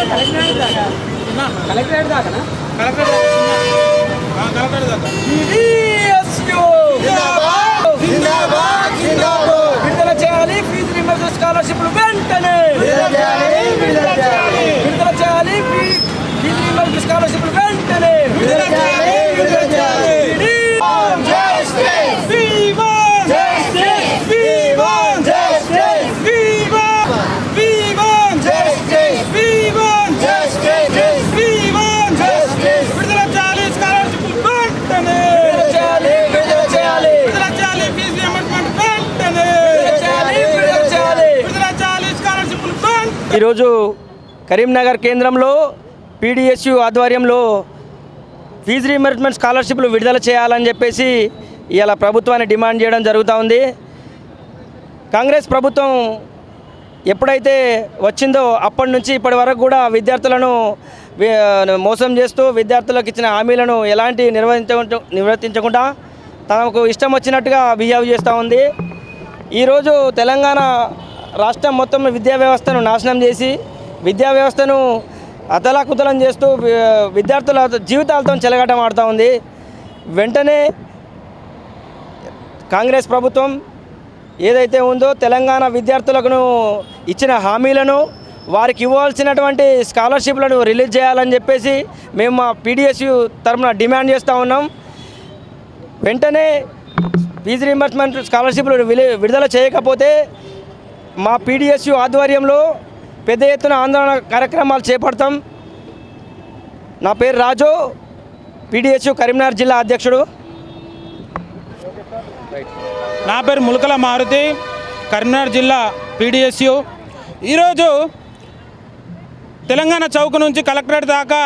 Collectorate దాకా విడుదల చేయాలి ఫీజు రీయింబర్స్మెంట్ స్కాలర్షిప్లు వెంటనే విడుదల చేయాలి ఫీజు రీయింబర్స్మెంట్ స్కాలర్షిప్లు వెంటనే ఈరోజు కరీంనగర్ కేంద్రంలో పీడిఎస్యు ఆధ్వర్యంలో ఫీజు రీయింబర్స్మెంట్ స్కాలర్షిప్లు విడుదల చేయాలని చెప్పేసి ఇవాళ ప్రభుత్వాన్ని డిమాండ్ చేయడం జరుగుతూ ఉంది. కాంగ్రెస్ ప్రభుత్వం ఎప్పుడైతే వచ్చిందో అప్పటి నుంచి ఇప్పటి వరకు కూడా విద్యార్థులను మోసం చేస్తూ విద్యార్థులకు ఇచ్చిన హామీలను ఎలాంటి నిర్వర్తించకుండా తనకు ఇష్టం వచ్చినట్టుగా బిహేవ్ చేస్తూ ఉంది. ఈరోజు తెలంగాణ రాష్ట్రం మొత్తం విద్యా వ్యవస్థను నాశనం చేసి విద్యా వ్యవస్థను అతలాకుతలం చేస్తూ విద్యార్థుల జీవితాలతో చెలగాటమాడుతూ ఉంది. వెంటనే కాంగ్రెస్ ప్రభుత్వం ఏదైతే ఉందో తెలంగాణ విద్యార్థులకు ఇచ్చిన హామీలను వారికి ఇవ్వాల్సినటువంటి స్కాలర్షిప్లను రిలీజ్ చేయాలని చెప్పేసి మేము మా పీడిఎస్యు తరఫున డిమాండ్ చేస్తూ ఉన్నాం. వెంటనే ఫీజు రీయింబర్స్మెంట్ స్కాలర్షిప్లు విడుదల చేయకపోతే మా పీడిఎస్యు ఆధ్వర్యంలో పెద్ద ఎత్తున ఆందోళన కార్యక్రమాలు చేపడతాం. నా పేరు రాజు, పీడిఎస్యు కరీంనగర్ జిల్లా అధ్యక్షుడు. నా పేరు ములకల మారుతి, కరీంనగర్ జిల్లా పీడిఎస్యు. ఈరోజు తెలంగాణ చౌక్ నుంచి కలెక్టరేట్ దాకా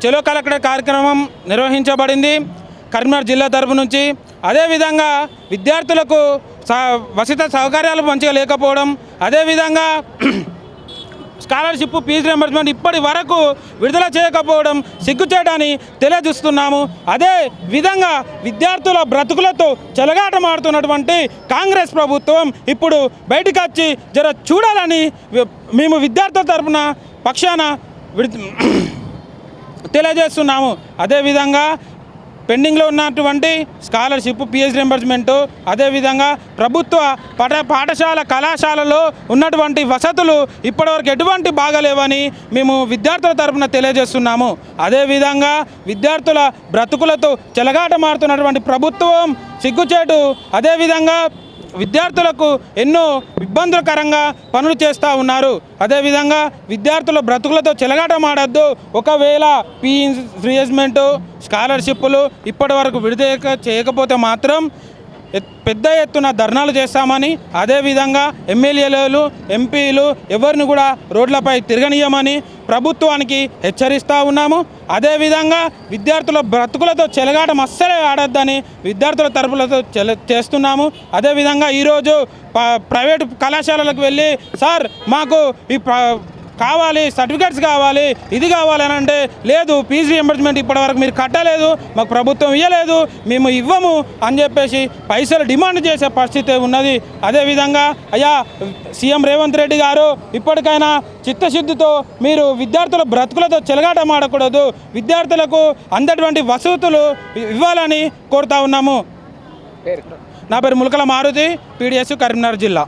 చెలో కలెక్టరేట్ కార్యక్రమం నిర్వహించబడింది కరీంనగర్ జిల్లా తరపు నుంచి. అదేవిధంగా విద్యార్థులకు వసతి సౌకర్యాలు మంచిగా లేకపోవడం, అదేవిధంగా స్కాలర్షిప్ ఫీజు రీయింబర్స్మెంట్ ఇప్పటి వరకు విడుదల చేయకపోవడం సిగ్గుచేటని తెలియజేస్తున్నాము. అదే విధంగా విద్యార్థుల బ్రతుకులతో చెలగాటమాడుతున్నటువంటి కాంగ్రెస్ ప్రభుత్వం ఇప్పుడు బయటకు వచ్చి జర చూడాలని మేము విద్యార్థుల తరపున పక్షాన తెలియజేస్తున్నాము. అదేవిధంగా పెండింగ్లో ఉన్నటువంటి స్కాలర్షిప్ ఫీజు రీయింబర్స్మెంటు, అదేవిధంగా ప్రభుత్వ పాఠశాల కళాశాలలో ఉన్నటువంటి వసతులు ఇప్పటివరకు ఎటువంటి బాగలేవని మేము విద్యార్థుల తరఫున తెలియజేస్తున్నాము. అదేవిధంగా విద్యార్థుల బ్రతుకులతో చెలగాటమాడుతున్నటువంటి ప్రభుత్వం సిగ్గుచేటు. అదేవిధంగా విద్యార్థులకు ఎన్నో ఇబ్బందులకరంగా పనులు చేస్తూ ఉన్నారు. అదేవిధంగా విద్యార్థుల బ్రతుకులతో చెలగాటమాడద్దు. ఒకవేళ ఫీజు రీయింబర్స్మెంట్ స్కాలర్షిప్లు ఇప్పటి వరకు విడుదల చేయకపోతే మాత్రం పెద్ద ఎత్తున ధర్నాలు చేస్తామని, అదేవిధంగా ఎమ్మెల్యేలు ఎంపీలు ఎవరిని కూడా రోడ్లపై తిరగనీయమని ప్రభుత్వానికి హెచ్చరిస్తూ ఉన్నాము. అదేవిధంగా విద్యార్థుల బ్రతుకులతో చెలగాటం అస్సలే ఆడొద్దని విద్యార్థుల తరపులతో చేస్తున్నాము. అదేవిధంగా ఈరోజు ప్రైవేటు కళాశాలలకు వెళ్ళి సార్ మాకు ఈ కావాలి, సర్టిఫికేట్స్ కావాలి, ఇది కావాలని అంటే లేదు, ఫీజు రీయింబర్స్మెంట్ ఇప్పటివరకు మీరు కట్టలేదు, మాకు ప్రభుత్వం ఇవ్వలేదు, మేము ఇవ్వము అని చెప్పేసి పైసలు డిమాండ్ చేసే పరిస్థితి ఉన్నది. అదేవిధంగా అయ్యా సీఎం రేవంత్ రెడ్డి గారు ఇప్పటికైనా చిత్తశుద్ధితో మీరు విద్యార్థుల బ్రతుకులతో చెలగాటమాడకూడదు, విద్యార్థులకు అందటువంటి వసతులు ఇవ్వాలని కోరుతా ఉన్నాము. నా పేరు ములకల మారుతి, పీడిఎస్ కరీంనగర్ జిల్లా.